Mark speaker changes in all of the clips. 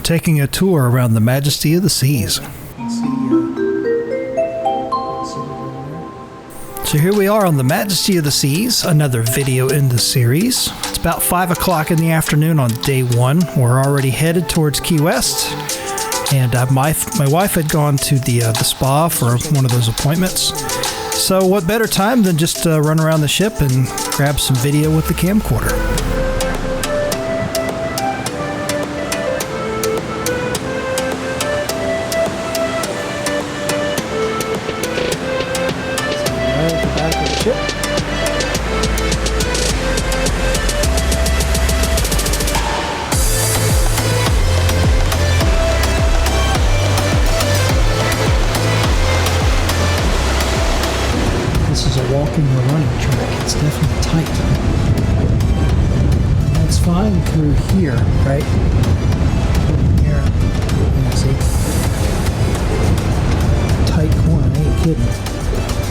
Speaker 1: taking a tour around the Majesty of the Seas. So here we are on the Majesty of the Seas, another video in the series. It's about 5 o'clock in the afternoon on day one. We're already headed towards Key West, and my wife had gone to the spa for one of those appointments. So what better time than just run around the ship and grab some video with the camcorder. Walking or running track. It's definitely tight. And that's fine through here, right? Here. Yeah, see? Tight corner, I ain't kidding.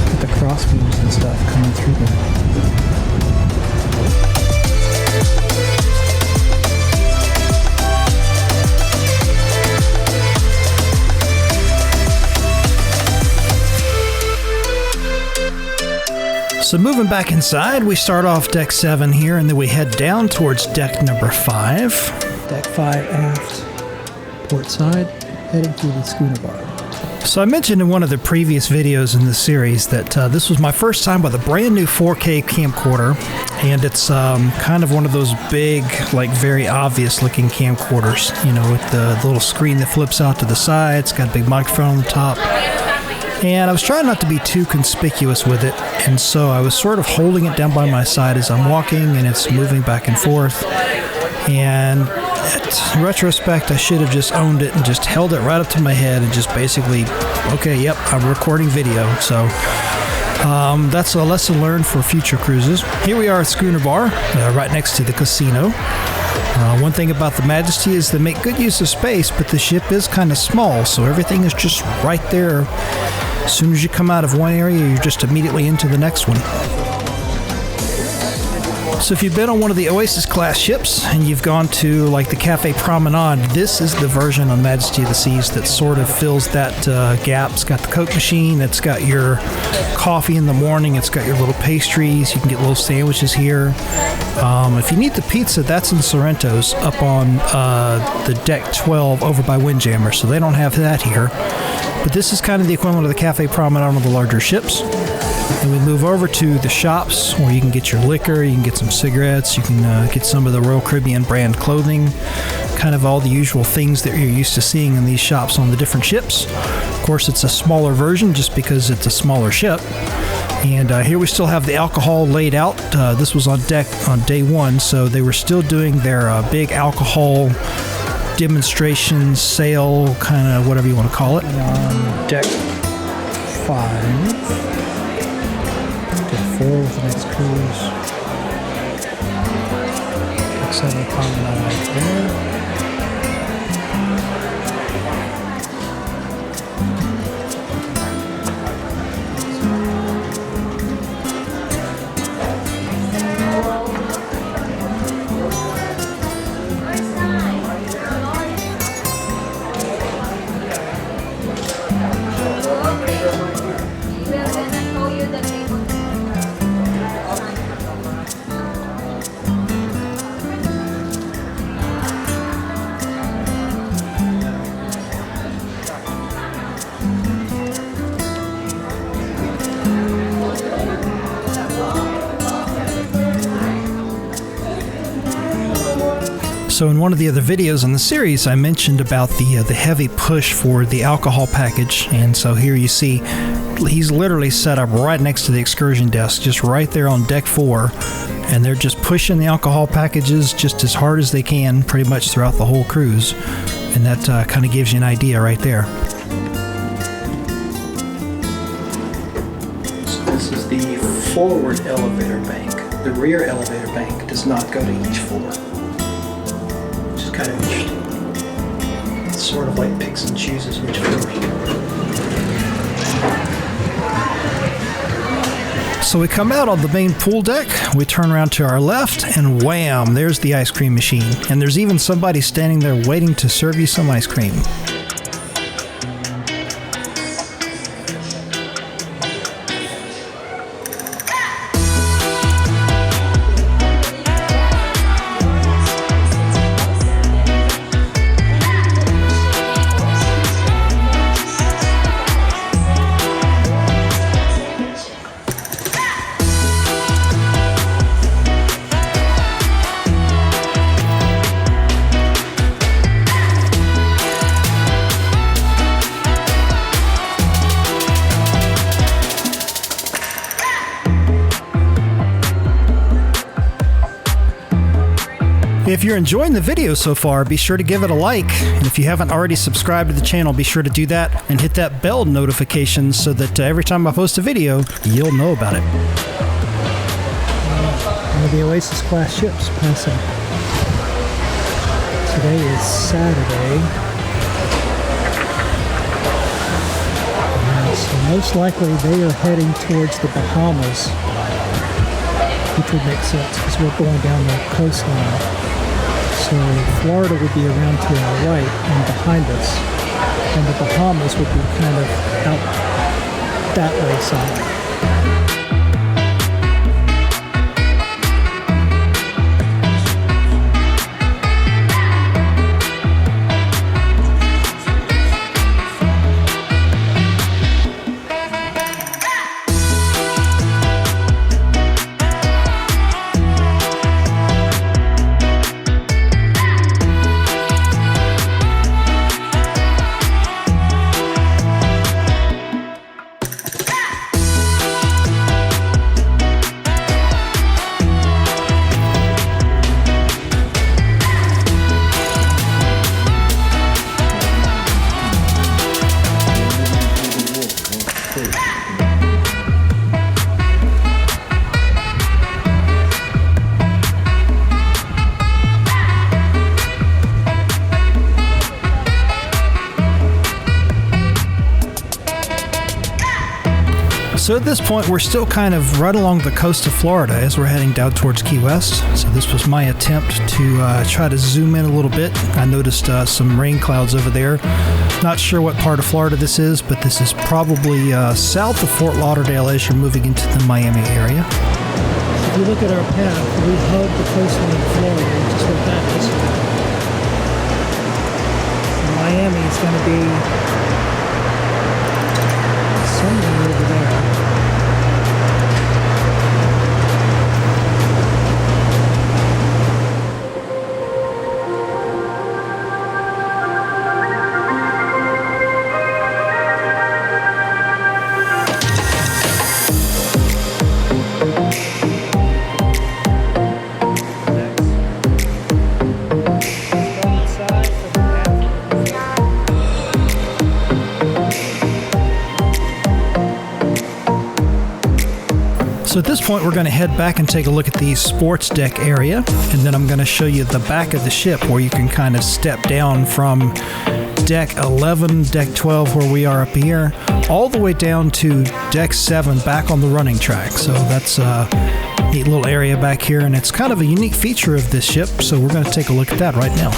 Speaker 1: Got the cross beams and stuff coming through there. So moving back inside, we start off deck 7 here, and then we head down towards deck number 5. Deck 5 aft, port side, heading to the schooner bar. So I mentioned in one of the previous videos in this series that this was my first time with a brand new 4K camcorder, and it's kind of one of those big, like very obvious looking camcorders, you know, with the little screen that flips out to the side. It's got a big microphone on the top. And I was trying not to be too conspicuous with it, and so I was sort of holding it down by my side as I'm walking, and it's moving back and forth. And in retrospect, I should have just owned it and just held it right up to my head and just basically, okay, yep, I'm recording video. So that's a lesson learned for future cruises. Here we are at Schooner Bar, right next to the casino. One thing about the Majesty is they make good use of space, but the ship is kind of small, so everything is just right there. As soon as you come out of one area, you're just immediately into the next one. So if you've been on one of the Oasis class ships and you've gone to like the Cafe Promenade, this is the version on Majesty of the Seas that sort of fills that gap. It's got the Coke machine, it's got your coffee in the morning, it's got your little pastries, you can get little sandwiches here. If you need the pizza, that's in Sorrento's up on the deck 12 over by Windjammer, so they don't have that here. But this is kind of the equivalent of the Cafe Promenade on the larger ships. And we move over to the shops where you can get your liquor, you can get some cigarettes, you can get some of the Royal Caribbean brand clothing, kind of all the usual things that you're used to seeing in these shops on the different ships. Of course, it's a smaller version just because it's a smaller ship. And here we still have the alcohol laid out. This was on deck on day 1, so they were still doing their big alcohol demonstration, sale, kind of whatever you want to call it. On deck 5. Deck 4 with the next cruise. Deck 7 promenade right there. So in one of the other videos in the series, I mentioned about the heavy push for the alcohol package, and so here you see he's literally set up right next to the excursion desk, just right there on deck 4, and they're just pushing the alcohol packages just as hard as they can pretty much throughout the whole cruise, and that kind of gives you an idea right there. So this is the forward elevator bank. The rear elevator bank does not go to each floor. Kind of interesting. It's sort of like picks and chooses which floors. So we come out on the main pool deck, we turn around to our left, and wham, there's the ice cream machine. And there's even somebody standing there waiting to serve you some ice cream. If you're enjoying the video so far, be sure to give it a like. And if you haven't already subscribed to the channel, be sure to do that and hit that bell notification so that every time I post a video, you'll know about it. One of the Oasis class ships passing. Today is Saturday. So most likely they are heading towards the Bahamas, which would make sense because we're going down the coastline. So Florida would be around to our right and behind us, and the Bahamas would be kind of out that way somewhere. So at this point, we're still kind of right along the coast of Florida as we're heading down towards Key West. So this was my attempt to try to zoom in a little bit. I noticed some rain clouds over there. Not sure what part of Florida this is, but this is probably south of Fort Lauderdale as you're moving into the Miami area. So if you look at our path, we hug the coastline of Florida, which is what that is. And Miami is going to be somewhere over there. So at this point, we're going to head back and take a look at the sports deck area, and then I'm going to show you the back of the ship where you can kind of step down from deck 11, deck 12, where we are up here, all the way down to deck 7 back on the running track. So that's a neat little area back here, and it's kind of a unique feature of this ship, so we're going to take a look at that right now.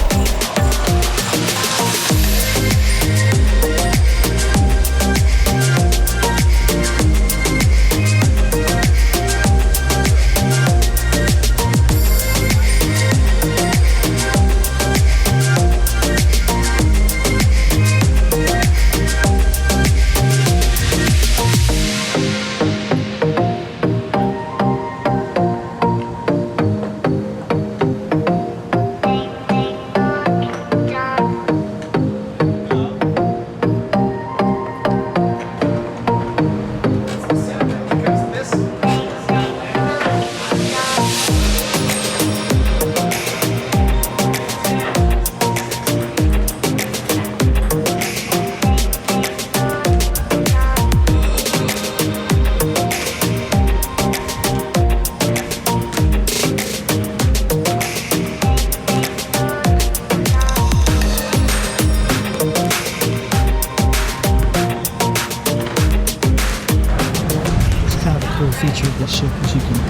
Speaker 1: feature of this ship is you can go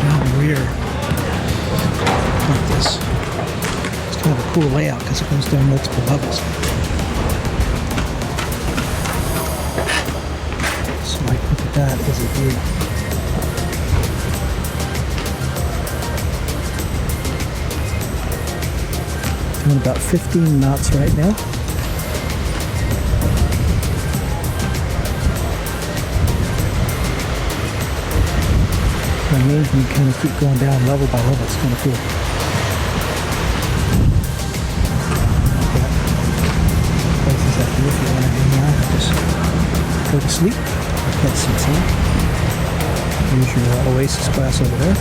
Speaker 1: down the rear like this. It's kind of a cool layout because it goes down multiple levels. So I look at that as a view. Doing about 15 knots right now. I mean, you kind of keep going down level by level. It's kind of cool. Places out here if you want to hang out and just go to sleep. Get some sun. Here's your Oasis class over there.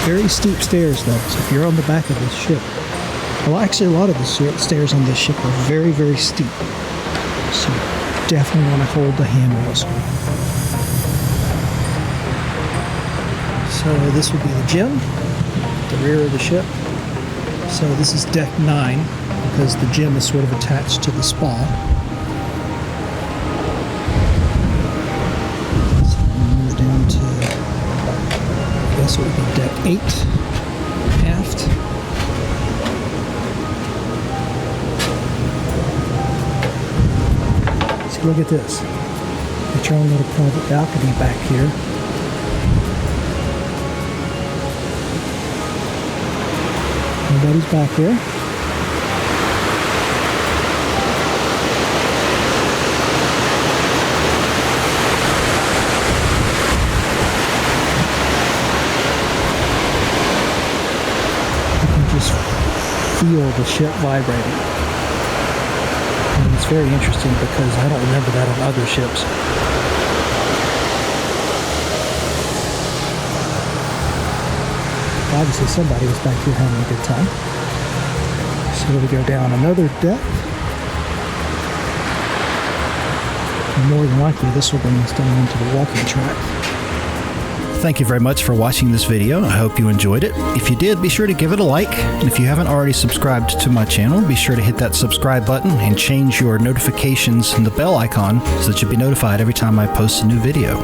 Speaker 1: Very steep stairs though, so if you're on the back of this ship, well actually a lot of the stairs on this ship are very, very steep. So definitely want to hold the handrails. So this would be the gym, the rear of the ship. So this is deck 9 because the gym is sort of attached to the spa. So we move down to, I guess it would be deck 8, aft. Look at this. It's your own little private balcony back here. Nobody's back here. You can just feel the ship vibrating. It's very interesting because I don't remember that on other ships. Obviously somebody was back here having a good time. So we go down another deck. And more than likely this will bring us down into the walking track. Thank you very much for watching this video. I hope you enjoyed it. If you did, be sure to give it a like. And if you haven't already subscribed to my channel, be sure to hit that subscribe button and change your notifications and the bell icon so that you'll be notified every time I post a new video.